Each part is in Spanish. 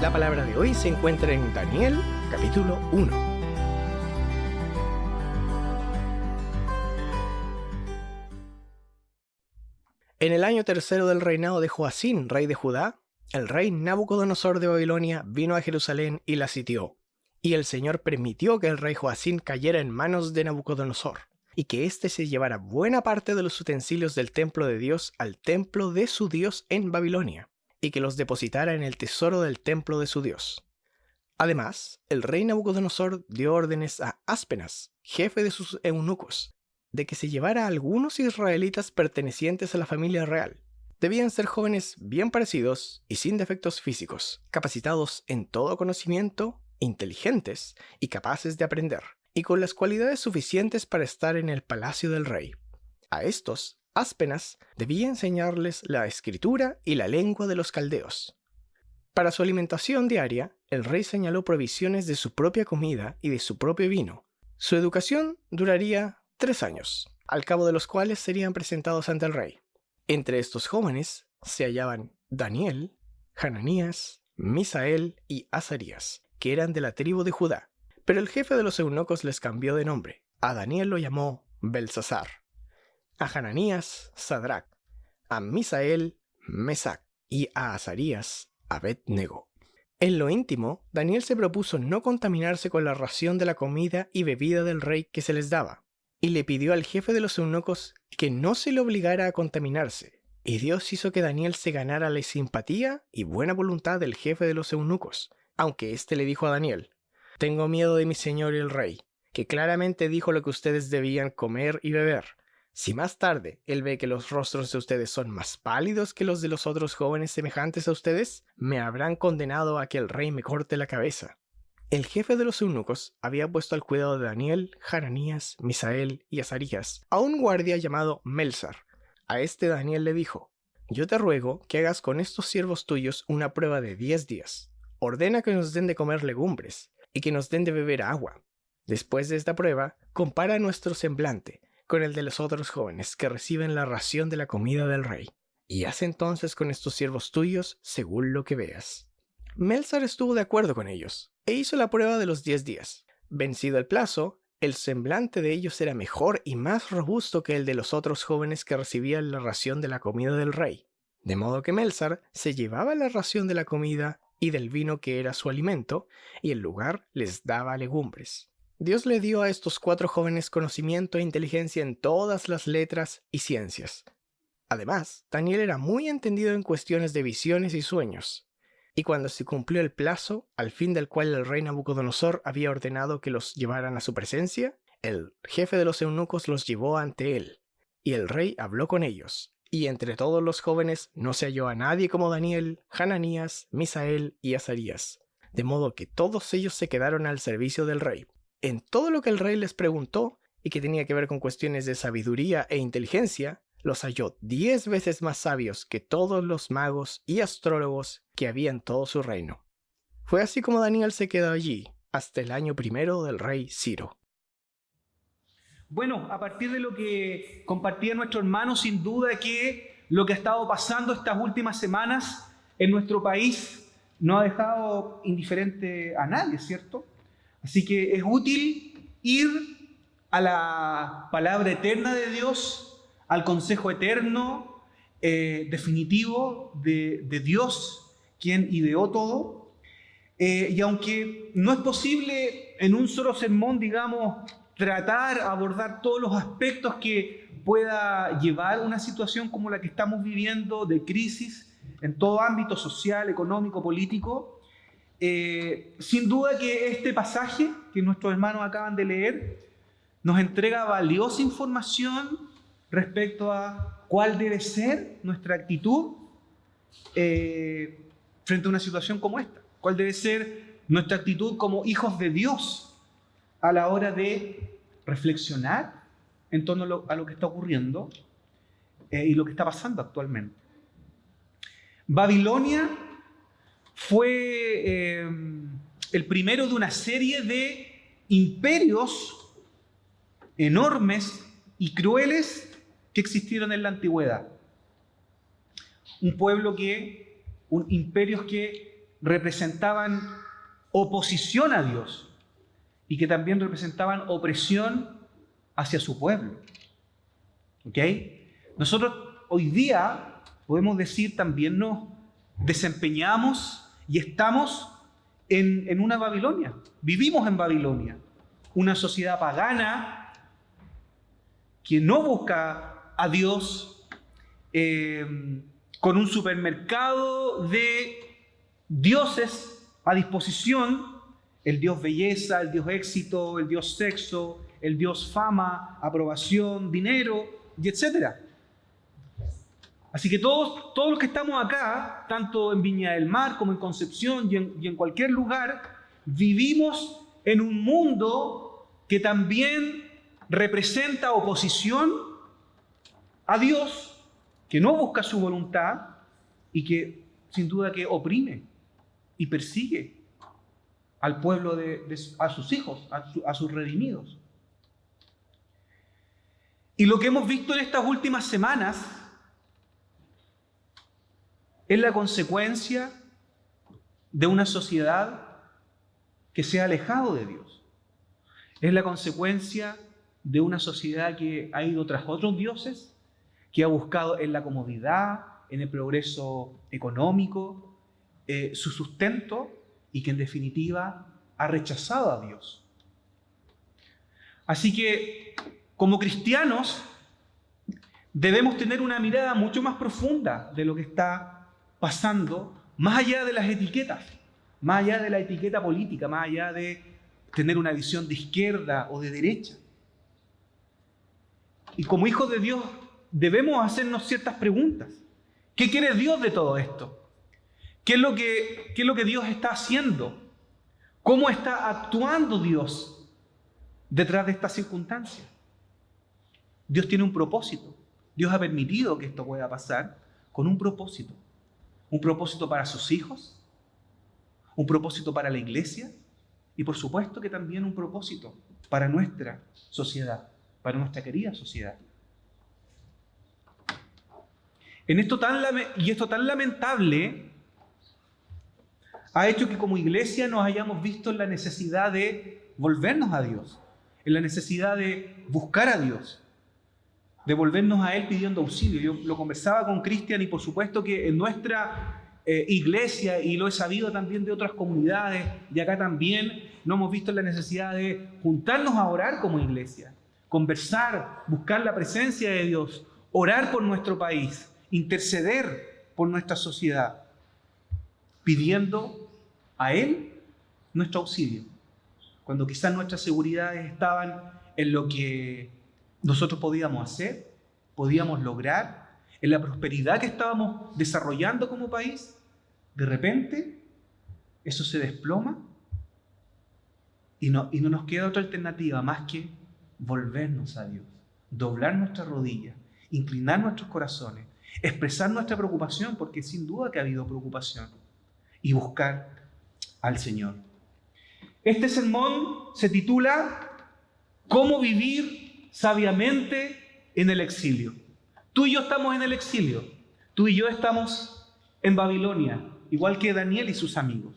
La palabra de hoy se encuentra en Daniel, capítulo 1. En el año tercero del reinado de Joacín, rey de Judá, el rey Nabucodonosor de Babilonia vino a Jerusalén y la sitió. Y el Señor permitió que el rey Joacín cayera en manos de Nabucodonosor, y que éste se llevara buena parte de los utensilios del templo de Dios al templo de su Dios en Babilonia, y que los depositara en el tesoro del templo de su Dios. Además, el rey Nabucodonosor dio órdenes a Aspenas, jefe de sus eunucos, de que se llevara a algunos israelitas pertenecientes a la familia real. Debían ser jóvenes bien parecidos y sin defectos físicos, capacitados en todo conocimiento, inteligentes y capaces de aprender, y con las cualidades suficientes para estar en el palacio del rey. A estos, Aspenas debía enseñarles la escritura y la lengua de los caldeos. Para su alimentación diaria, el rey señaló provisiones de su propia comida y de su propio vino. Su educación duraría 3 años, al cabo de los cuales serían presentados ante el rey. Entre estos jóvenes se hallaban Daniel, Hananías, Misael y Azarías, que eran de la tribu de Judá. Pero el jefe de los eunucos les cambió de nombre. A Daniel lo llamó Belsasar, a Hananías, Sadrac, a Misael, Mesac, y a Azarías, Abed-nego. En lo íntimo, Daniel se propuso no contaminarse con la ración de la comida y bebida del rey que se les daba, y le pidió al jefe de los eunucos que no se le obligara a contaminarse. Y Dios hizo que Daniel se ganara la simpatía y buena voluntad del jefe de los eunucos, aunque éste le dijo a Daniel: «Tengo miedo de mi señor el rey, que claramente dijo lo que ustedes debían comer y beber. Si más tarde él ve que los rostros de ustedes son más pálidos que los de los otros jóvenes semejantes a ustedes, me habrán condenado a que el rey me corte la cabeza». El jefe de los eunucos había puesto al cuidado de Daniel, Hananías, Misael y Azarías a un guardia llamado Melsar. A este Daniel le dijo: «Yo te ruego que hagas con estos siervos tuyos una prueba de 10 días. Ordena que nos den de comer legumbres y que nos den de beber agua. Después de esta prueba, compara nuestro semblante con el de los otros jóvenes que reciben la ración de la comida del rey, y haz entonces con estos siervos tuyos según lo que veas». Melsar estuvo de acuerdo con ellos, e hizo la prueba de los 10 días. Vencido el plazo, el semblante de ellos era mejor y más robusto que el de los otros jóvenes que recibían la ración de la comida del rey. De modo que Melsar se llevaba la ración de la comida y del vino que era su alimento, y en lugar les daba legumbres. Dios le dio a estos 4 jóvenes conocimiento e inteligencia en todas las letras y ciencias. Además, Daniel era muy entendido en cuestiones de visiones y sueños. Y cuando se cumplió el plazo, al fin del cual el rey Nabucodonosor había ordenado que los llevaran a su presencia, el jefe de los eunucos los llevó ante él. Y el rey habló con ellos. Y entre todos los jóvenes no se halló a nadie como Daniel, Hananías, Misael y Azarías. De modo que todos ellos se quedaron al servicio del rey. En todo lo que el rey les preguntó, y que tenía que ver con cuestiones de sabiduría e inteligencia, los halló 10 veces más sabios que todos los magos y astrólogos que había en todo su reino. Fue así como Daniel se quedó allí hasta el año 1 del rey Ciro. Bueno, a partir de lo que compartía nuestro hermano, sin duda que lo que ha estado pasando estas últimas semanas en nuestro país no ha dejado indiferente a nadie, ¿cierto? Así que es útil ir a la palabra eterna de Dios, al consejo eterno, definitivo de Dios, quien ideó todo. Y aunque no es posible en un solo sermón, digamos, abordar todos los aspectos que pueda llevar una situación como la que estamos viviendo, de crisis en todo ámbito social, económico, político, sin duda que este pasaje que nuestros hermanos acaban de leer nos entrega valiosa información respecto a cuál debe ser nuestra actitud frente a una situación como esta. Cuál debe ser nuestra actitud como hijos de Dios a la hora de reflexionar en torno a lo que está ocurriendo y lo que está pasando actualmente. Babilonia fue el primero de una serie de imperios enormes y crueles que existieron en la antigüedad. Imperios que representaban oposición a Dios y que también representaban opresión hacia su pueblo. ¿Ok? Nosotros hoy día podemos decir también nos desempeñamos y estamos en una Babilonia. Vivimos en Babilonia, una sociedad pagana que no busca a Dios, con un supermercado de dioses a disposición, el Dios belleza, el Dios éxito, el Dios sexo, el Dios fama, aprobación, dinero, y etc. Así que todos los que estamos acá, tanto en Viña del Mar como en Concepción y en cualquier lugar, vivimos en un mundo que también representa oposición a Dios, que no busca su voluntad y que sin duda que oprime y persigue al pueblo, a sus hijos, a sus redimidos. Y lo que hemos visto en estas últimas semanas es la consecuencia de una sociedad que se ha alejado de Dios. Es la consecuencia de una sociedad que ha ido tras otros dioses, que ha buscado en la comodidad, en el progreso económico, su sustento, y que en definitiva ha rechazado a Dios. Así que, como cristianos, debemos tener una mirada mucho más profunda de lo que está pasando, más allá de las etiquetas, más allá de la etiqueta política, más allá de tener una visión de izquierda o de derecha. Y como hijos de Dios debemos hacernos ciertas preguntas. ¿Qué quiere Dios de todo esto? ¿Qué es lo que Dios está haciendo? ¿Cómo está actuando Dios detrás de estas circunstancias? Dios tiene un propósito. Dios ha permitido que esto pueda pasar con un propósito. Un propósito para sus hijos, un propósito para la iglesia y por supuesto que también un propósito para nuestra sociedad, para nuestra querida sociedad. Esto tan lamentable ha hecho que como iglesia nos hayamos visto en la necesidad de volvernos a Dios, en la necesidad de buscar a Dios, de volvernos a Él pidiendo auxilio. Yo lo conversaba con Cristian y por supuesto que en nuestra iglesia, y lo he sabido también de otras comunidades, y acá también nos hemos visto en la necesidad de juntarnos a orar como iglesia, conversar, buscar la presencia de Dios, orar por nuestro país, interceder por nuestra sociedad, pidiendo a Él nuestro auxilio, cuando quizás nuestras seguridades estaban en lo que nosotros podíamos hacer, podíamos lograr, en la prosperidad que estábamos desarrollando como país. De repente eso se desploma y no nos queda otra alternativa más que volvernos a Dios, doblar nuestras rodillas, inclinar nuestros corazones, expresar nuestra preocupación, porque sin duda que ha habido preocupación, y buscar al Señor. Este sermón se titula ¿Cómo vivir sabiamente en el exilio? Tú y yo estamos en el exilio. Tú y yo estamos en Babilonia, igual que Daniel y sus amigos.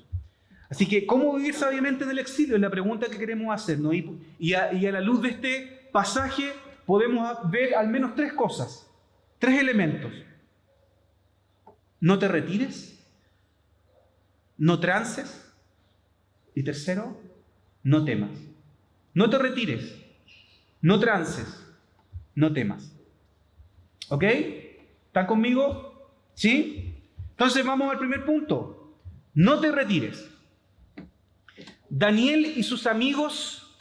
Así que, ¿cómo vivir sabiamente en el exilio? Es la pregunta que queremos hacernos. Y a la luz de este pasaje podemos ver al menos tres cosas, tres elementos. No te retires, no transes, y tercero, no temas. No te retires, no transes, no temas. ¿Ok? ¿Están conmigo? ¿Sí? Entonces vamos al primer punto. No te retires. Daniel y sus amigos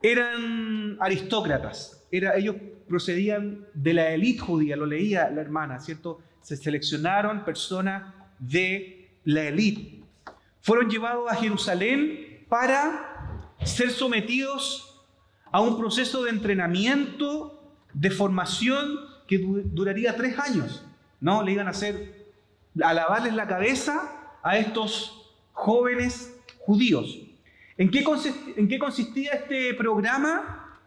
eran aristócratas. Ellos procedían de la élite judía, lo leía la hermana, ¿cierto? Se seleccionaron personas de la élite. Fueron llevados a Jerusalén para ser sometidos a un proceso de entrenamiento, de formación que duraría 3 años, ¿no? Le iban a lavarles la cabeza a estos jóvenes judíos. ¿En qué consistía este programa?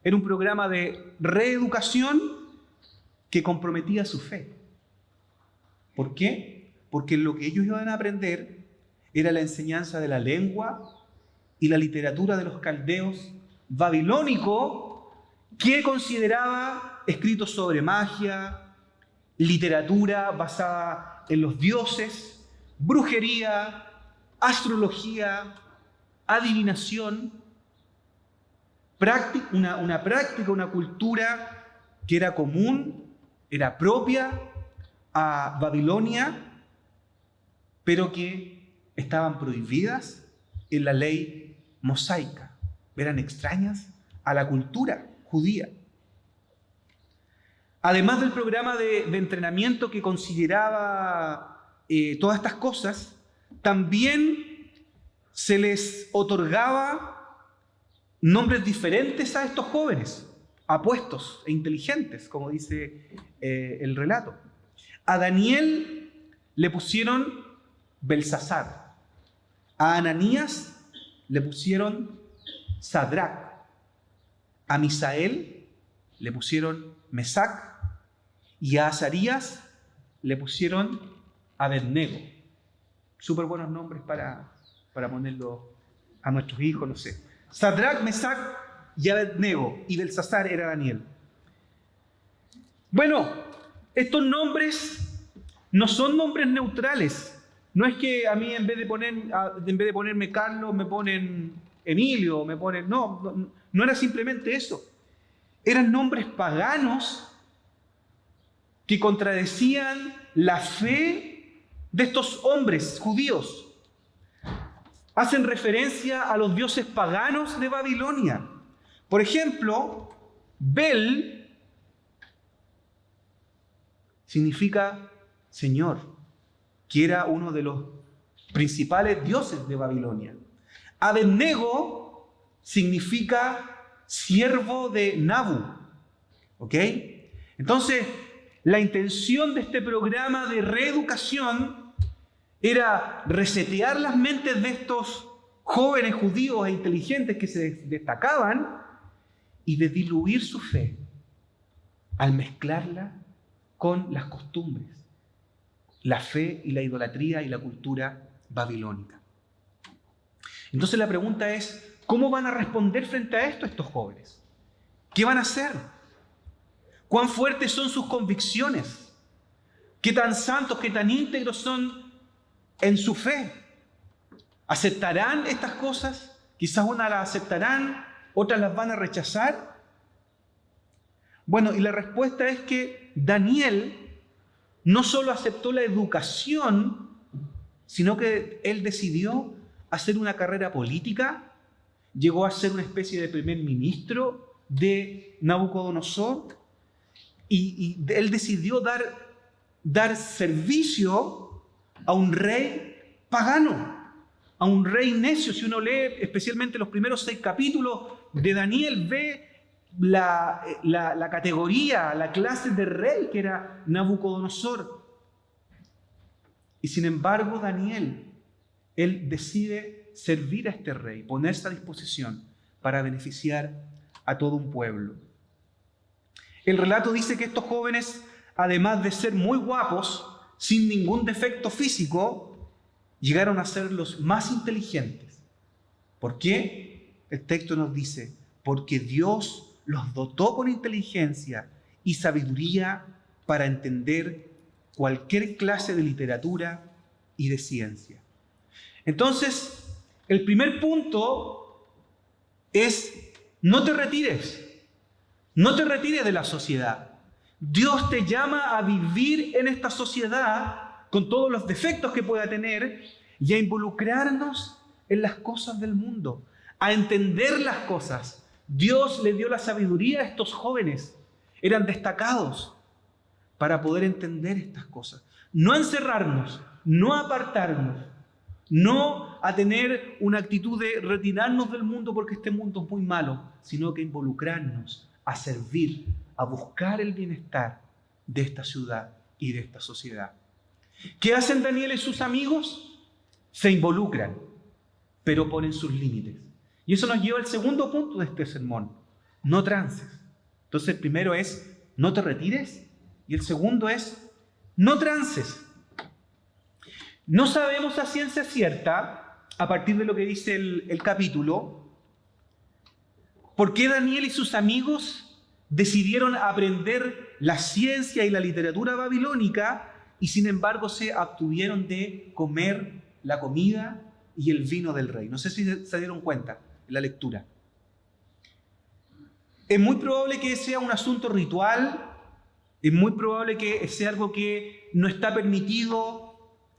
Era un programa de reeducación que comprometía su fe. ¿Por qué? Porque lo que ellos iban a aprender era la enseñanza de la lengua y la literatura de los caldeos babilónico, que consideraba escritos sobre magia, literatura basada en los dioses, brujería, astrología, adivinación, una práctica, una cultura que era común, era propia a Babilonia, pero que estaban prohibidas en la ley mosaica. Eran extrañas a la cultura judía. Además del programa de entrenamiento que consideraba todas estas cosas, también se les otorgaba nombres diferentes a estos jóvenes, apuestos e inteligentes, como dice el relato. A Daniel le pusieron Belsasar, a Ananías le pusieron Sadrac, a Misael le pusieron Mesac y a Azarías le pusieron Abednego. Súper buenos nombres para ponerlo a nuestros hijos, no sé. Sadrac, Mesac y Abednego, y Belsasar era Daniel. Bueno, estos nombres no son nombres neutrales. No es que a mí en vez de ponerme Carlos me ponen Emilio, no era simplemente eso. Eran nombres paganos que contradecían la fe de estos hombres judíos. Hacen referencia a los dioses paganos de Babilonia. Por ejemplo, Bel significa Señor, que era uno de los principales dioses de Babilonia. Abednego significa siervo de Nabu. ¿Ok? Entonces, la intención de este programa de reeducación era resetear las mentes de estos jóvenes judíos e inteligentes que se destacaban y de diluir su fe al mezclarla con las costumbres, la fe y la idolatría y la cultura babilónica. Entonces la pregunta es, ¿cómo van a responder frente a esto estos jóvenes? ¿Qué van a hacer? ¿Cuán fuertes son sus convicciones? ¿Qué tan santos, qué tan íntegros son en su fe? ¿Aceptarán estas cosas? Quizás unas las aceptarán, otras las van a rechazar. Bueno, y la respuesta es que Daniel no solo aceptó la educación, sino que él decidió hacer una carrera política, llegó a ser una especie de primer ministro de Nabucodonosor, y él decidió dar servicio a un rey pagano, a un rey necio. Si uno lee especialmente los primeros 6 capítulos de Daniel, ve la categoría, la clase de rey que era Nabucodonosor. Y sin embargo, Daniel, él decide servir a este rey, ponerse a disposición para beneficiar a todo un pueblo. El relato dice que estos jóvenes, además de ser muy guapos, sin ningún defecto físico, llegaron a ser los más inteligentes. ¿Por qué? El texto nos dice, porque Dios los dotó con inteligencia y sabiduría para entender cualquier clase de literatura y de ciencia. Entonces, el primer punto es, no te retires de la sociedad. Dios te llama a vivir en esta sociedad con todos los defectos que pueda tener y a involucrarnos en las cosas del mundo, a entender las cosas. Dios le dio la sabiduría a estos jóvenes, eran destacados para poder entender estas cosas. No encerrarnos, no apartarnos, no a tener una actitud de retirarnos del mundo porque este mundo es muy malo, sino que involucrarnos a servir, a buscar el bienestar de esta ciudad y de esta sociedad. ¿Qué hacen Daniel y sus amigos? Se involucran, pero ponen sus límites. Y eso nos lleva al segundo punto de este sermón: no trances. Entonces el primero es, no te retires, y el segundo es, no trances. No sabemos a ciencia cierta, a partir de lo que dice el capítulo, por qué Daniel y sus amigos decidieron aprender la ciencia y la literatura babilónica y sin embargo se abstuvieron de comer la comida y el vino del rey. No sé si se dieron cuenta en la lectura. Es muy probable que sea un asunto ritual, es muy probable que sea algo que no está permitido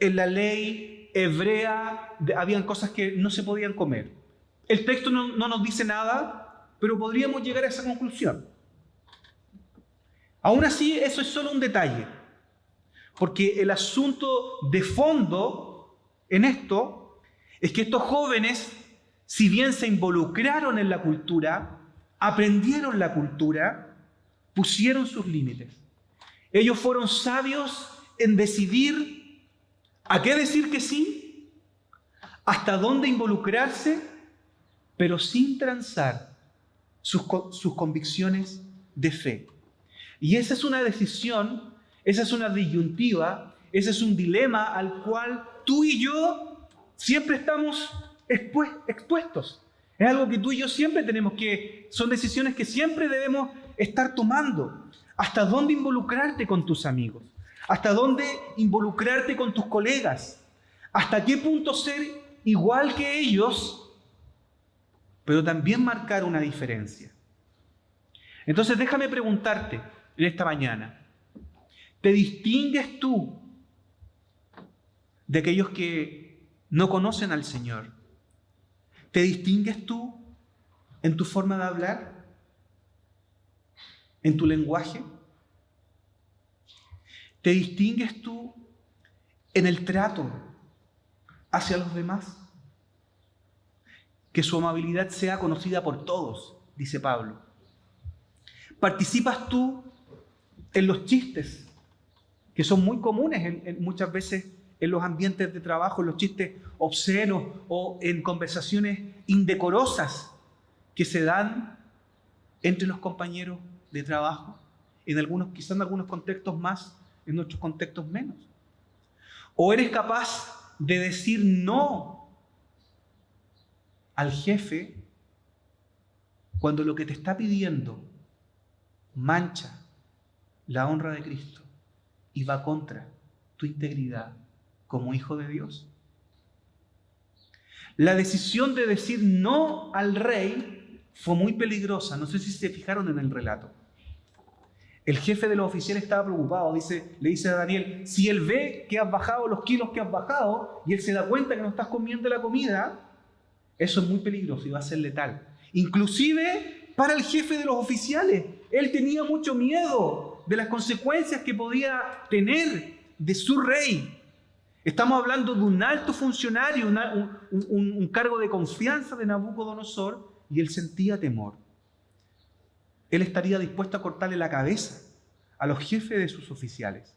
en la ley hebrea. Habían cosas que no se podían comer. El texto no nos dice nada, pero podríamos llegar a esa conclusión. Aún así, eso es solo un detalle, porque el asunto de fondo en esto es que estos jóvenes, si bien se involucraron en la cultura, aprendieron la cultura, pusieron sus límites. Ellos fueron sabios en decidir a qué decir que sí, hasta dónde involucrarse, pero sin transar sus convicciones de fe. Y esa es una decisión, esa es una disyuntiva, ese es un dilema al cual tú y yo siempre estamos expuestos. Es algo que tú y yo siempre tenemos son decisiones que siempre debemos estar tomando. ¿Hasta dónde involucrarte con tus amigos? ¿Hasta dónde involucrarte con tus colegas? ¿Hasta qué punto ser igual que ellos, pero también marcar una diferencia? Entonces déjame preguntarte en esta mañana, ¿te distingues tú de aquellos que no conocen al Señor? ¿Te distingues tú en tu forma de hablar? ¿En tu lenguaje? ¿Te distingues tú en el trato hacia los demás? Que su amabilidad sea conocida por todos, dice Pablo. ¿Participas tú en los chistes, que son muy comunes muchas veces en los ambientes de trabajo, en los chistes obscenos o en conversaciones indecorosas que se dan entre los compañeros de trabajo? Quizás en algunos contextos más, en otros contextos menos. ¿O eres capaz de decir no al jefe cuando lo que te está pidiendo mancha la honra de Cristo y va contra tu integridad como hijo de Dios? La decisión de decir no al rey fue muy peligrosa. No sé si se fijaron en el relato. El jefe de los oficiales estaba preocupado. Le dice a Daniel, si él ve que has bajado los kilos que has bajado y él se da cuenta que no estás comiendo la comida, eso es muy peligroso y va a ser letal. Inclusive para el jefe de los oficiales. Él tenía mucho miedo de las consecuencias que podía tener de su rey. Estamos hablando de un alto funcionario, un cargo de confianza de Nabucodonosor, y él sentía temor. Él estaría dispuesto a cortarle la cabeza a los jefes de sus oficiales.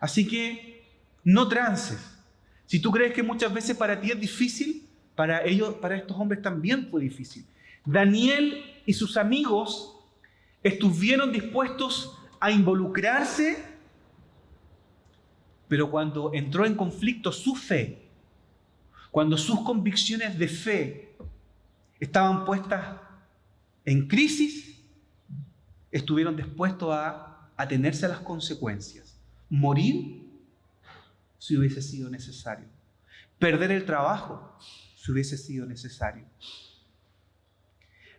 Así que no trances. Si tú crees que muchas veces para ti es difícil, para estos hombres también fue difícil. Daniel y sus amigos estuvieron dispuestos a involucrarse, pero cuando entró en conflicto su fe, cuando sus convicciones de fe estaban puestas en crisis, estuvieron dispuestos a atenerse a las consecuencias. Morir si hubiese sido necesario. Perder el trabajo si hubiese sido necesario.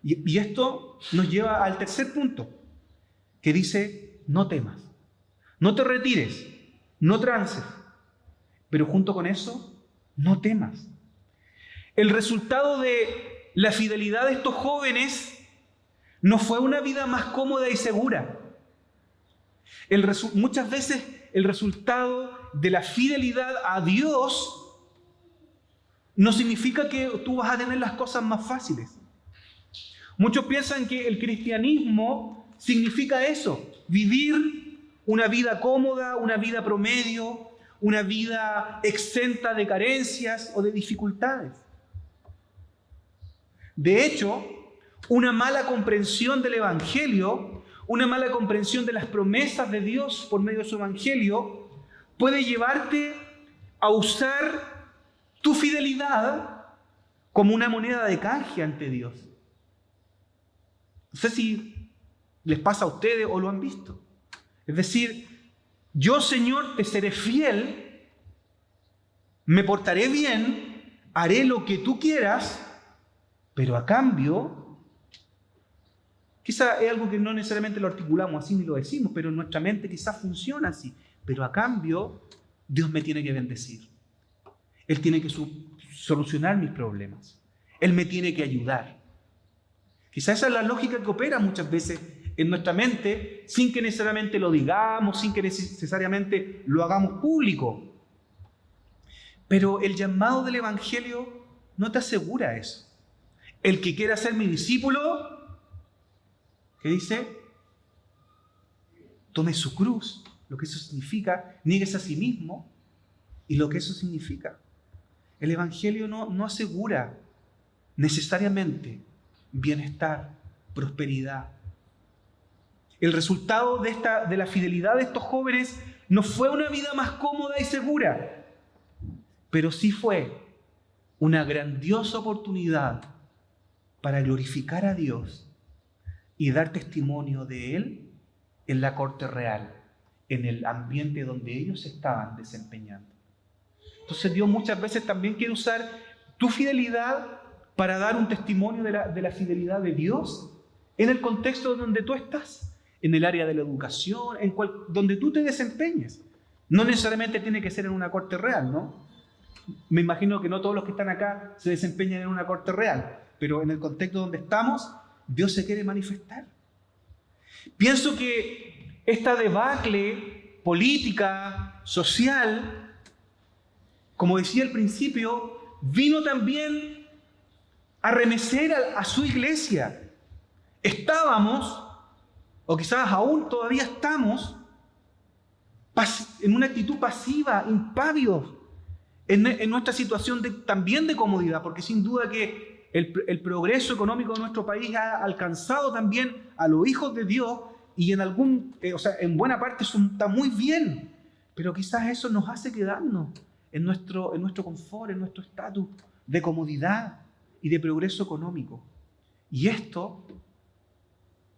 Y esto nos lleva al tercer punto, que dice, no temas, no te retires, no trances, pero junto con eso, no temas. El resultado de la fidelidad de estos jóvenes no fue una vida más cómoda y segura. Muchas veces el resultado de la fidelidad a Dios no significa que tú vas a tener las cosas más fáciles. Muchos piensan que el cristianismo significa eso, vivir una vida cómoda, una vida promedio, una vida exenta de carencias o de dificultades. De hecho, una mala comprensión del Evangelio, una mala comprensión de las promesas de Dios por medio de su Evangelio, puede llevarte a usar tu fidelidad como una moneda de canje ante Dios. No sé si les pasa a ustedes o lo han visto. Es decir, yo, Señor, te seré fiel, me portaré bien, haré lo que tú quieras, pero a cambio, quizá es algo que no necesariamente lo articulamos así ni lo decimos, pero en nuestra mente quizás funciona así, pero a cambio Dios me tiene que bendecir. Él tiene que solucionar mis problemas. Él me tiene que ayudar. Quizá esa es la lógica que opera muchas veces en nuestra mente, sin que necesariamente lo digamos, sin que necesariamente lo hagamos público. Pero el llamado del Evangelio no te asegura eso. El que quiera ser mi discípulo, ¿qué dice? Tome su cruz, lo que eso significa, niéguese a sí mismo, y lo que eso significa. El Evangelio no asegura necesariamente bienestar, prosperidad. El resultado de la fidelidad de estos jóvenes no fue una vida más cómoda y segura, pero sí fue una grandiosa oportunidad para glorificar a Dios y dar testimonio de Él en la corte real, en el ambiente donde ellos se estaban desempeñando. Entonces Dios muchas veces también quiere usar tu fidelidad para dar un testimonio de la fidelidad de Dios en el contexto donde tú estás, en el área de la educación, donde tú te desempeñes. No necesariamente tiene que ser en una corte real, ¿no? Me imagino que no todos los que están acá se desempeñan en una corte real, pero en el contexto donde estamos, Dios se quiere manifestar. Pienso que esta debacle política, social, como decía al principio, vino también a remecer a su iglesia. Estábamos, o quizás aún todavía estamos, en una actitud pasiva, impávidos, en nuestra situación también de comodidad, porque sin duda que el progreso económico de nuestro país ha alcanzado también a los hijos de Dios y en buena parte está muy bien, pero quizás eso nos hace quedarnos en nuestro confort, en nuestro estatus de comodidad y de progreso económico. Y esto,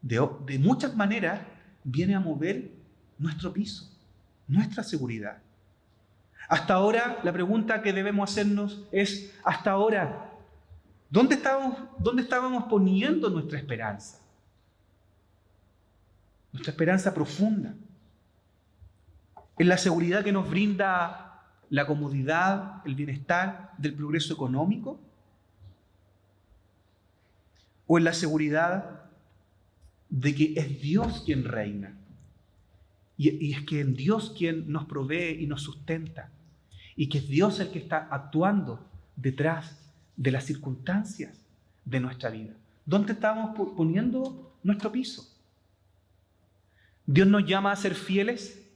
de muchas maneras, viene a mover nuestro piso, nuestra seguridad. Hasta ahora, la pregunta que debemos hacernos es, hasta ahora, ¿dónde estábamos poniendo nuestra esperanza? Nuestra esperanza profunda. ¿En la seguridad que nos brinda la comodidad, el bienestar del progreso económico? ¿O en la seguridad de que es Dios quien reina? Y es que es Dios quien nos provee y nos sustenta. Y que es Dios el que está actuando detrás de las circunstancias de nuestra vida. ¿Dónde estamos poniendo nuestro piso? Dios nos llama a ser fieles,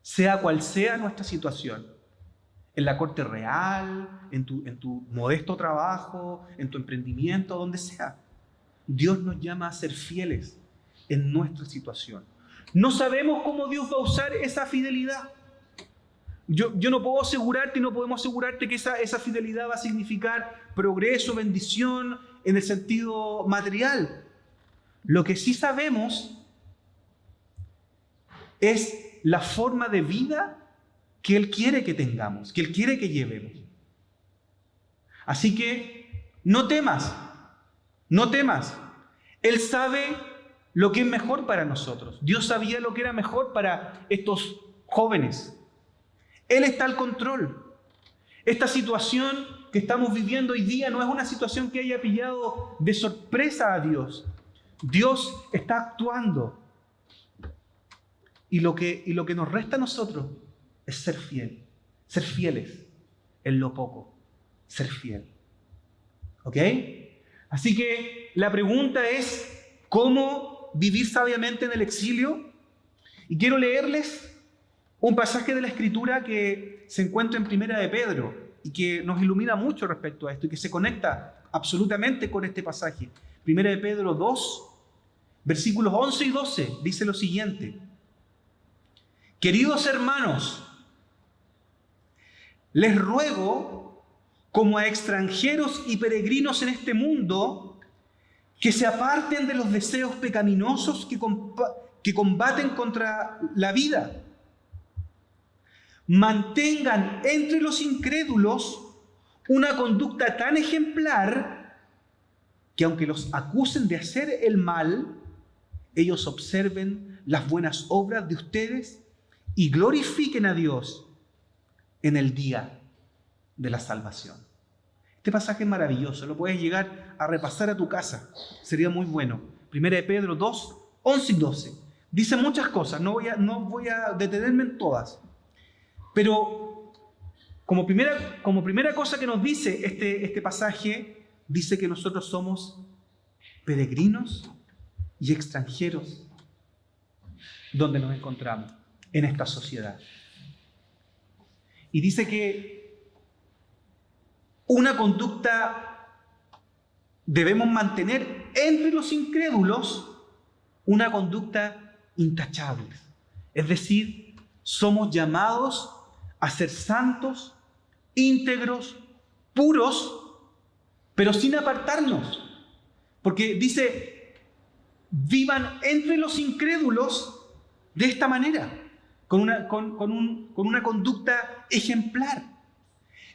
sea cual sea nuestra situación. En la corte real, en tu modesto trabajo, en tu emprendimiento, donde sea. Dios nos llama a ser fieles en nuestra situación. No sabemos cómo Dios va a usar esa fidelidad. Yo no puedo asegurarte y no podemos asegurarte que esa fidelidad va a significar progreso, bendición en el sentido material. Lo que sí sabemos es la forma de vida que Él quiere que tengamos, que Él quiere que llevemos. Así que no temas, no temas. Él sabe lo que es mejor para nosotros. Dios sabía lo que era mejor para estos jóvenes. Él está al control. Esta situación que estamos viviendo hoy día no es una situación que haya pillado de sorpresa a Dios. Dios está actuando. Y lo que nos resta a nosotros es ser fieles en lo poco, ser fiel. ¿Ok? Así que la pregunta es, ¿cómo vivir sabiamente en el exilio? Y quiero leerles un pasaje de la Escritura que se encuentra en Primera de Pedro y que nos ilumina mucho respecto a esto y que se conecta absolutamente con este pasaje. Primera de Pedro 2, versículos 11 y 12, dice lo siguiente. Queridos hermanos, les ruego, como a extranjeros y peregrinos en este mundo, que se aparten de los deseos pecaminosos que combaten contra la vida. Mantengan entre los incrédulos una conducta tan ejemplar que aunque los acusen de hacer el mal, ellos observen las buenas obras de ustedes y glorifiquen a Dios en el día de la salvación. Este pasaje es maravilloso, lo puedes llegar a repasar a tu casa, sería muy bueno. 1 de Pedro 2, 11 y 12. Dice muchas cosas, no voy a detenerme en todas. Pero como primera cosa que nos dice este pasaje, dice que nosotros somos peregrinos y extranjeros donde nos encontramos, en esta sociedad. Y dice que una conducta debemos mantener entre los incrédulos, una conducta intachable. Es decir, somos llamados a ser santos, íntegros, puros, pero sin apartarnos. Porque dice, vivan entre los incrédulos de esta manera, con una conducta ejemplar.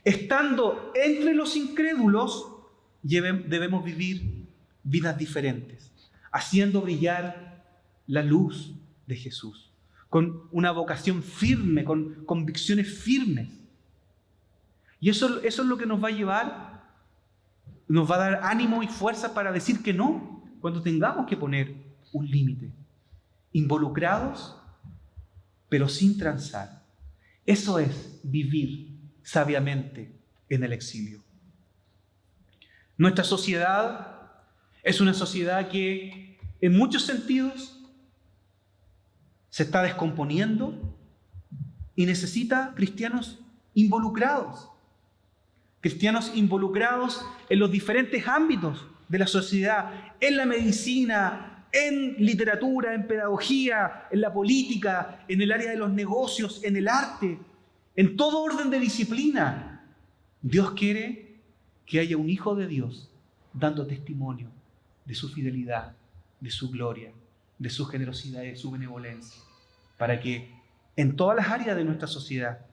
Estando entre los incrédulos, debemos vivir vidas diferentes, haciendo brillar la luz de Jesús, con una vocación firme, con convicciones firmes. Y eso es lo que nos va a llevar, nos va a dar ánimo y fuerza para decir que no, cuando tengamos que poner un límite. Involucrados, pero sin transar. Eso es vivir sabiamente en el exilio. Nuestra sociedad es una sociedad que en muchos sentidos se está descomponiendo y necesita cristianos involucrados. Cristianos involucrados en los diferentes ámbitos de la sociedad, en la medicina, en literatura, en pedagogía, en la política, en el área de los negocios, en el arte, en todo orden de disciplina. Dios quiere que haya un hijo de Dios dando testimonio de su fidelidad, de su gloria, de su generosidad y de su benevolencia, para que en todas las áreas de nuestra sociedad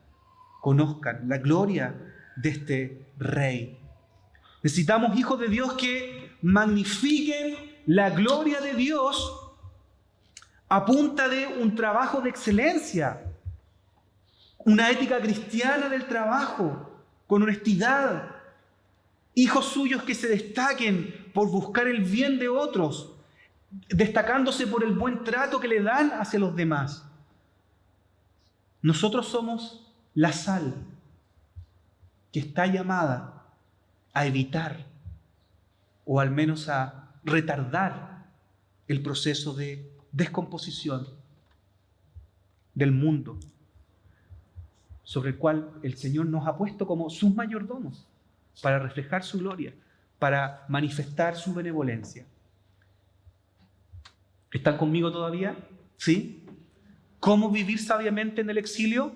conozcan la gloria de este Rey. Necesitamos hijos de Dios que magnifiquen la gloria de Dios a punta de un trabajo de excelencia, una ética cristiana del trabajo, con honestidad. Hijos suyos que se destaquen por buscar el bien de otros, destacándose por el buen trato que le dan hacia los demás. Nosotros somos la sal que está llamada a evitar o al menos a retardar el proceso de descomposición del mundo sobre el cual el Señor nos ha puesto como sus mayordomos para reflejar su gloria, para manifestar su benevolencia. ¿Están conmigo todavía? ¿Sí? ¿Cómo vivir sabiamente en el exilio?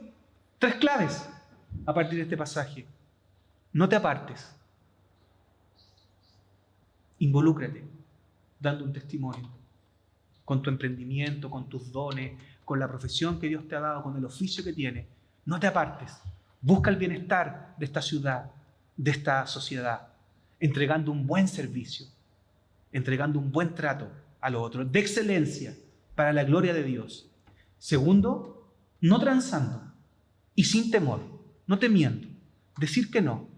3 claves a partir de este pasaje. No te apartes. Involúcrate, dando un testimonio, con tu emprendimiento, con tus dones, con la profesión que Dios te ha dado, con el oficio que tienes. No te apartes. Busca el bienestar de esta ciudad, de esta sociedad, entregando un buen servicio, entregando un buen trato a los otros, de excelencia, para la gloria de Dios. Segundo, no transando y sin temor, no temiendo, decir que no,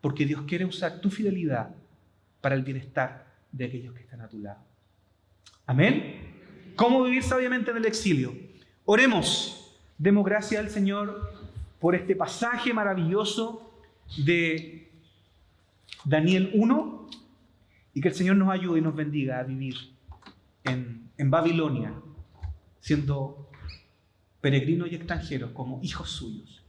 porque Dios quiere usar tu fidelidad para el bienestar de aquellos que están a tu lado. Amén. ¿Cómo vivir sabiamente en el exilio? Oremos. Demos gracias al Señor por este pasaje maravilloso de Daniel 1 y que el Señor nos ayude y nos bendiga a vivir en Babilonia, siendo peregrinos y extranjeros como hijos suyos.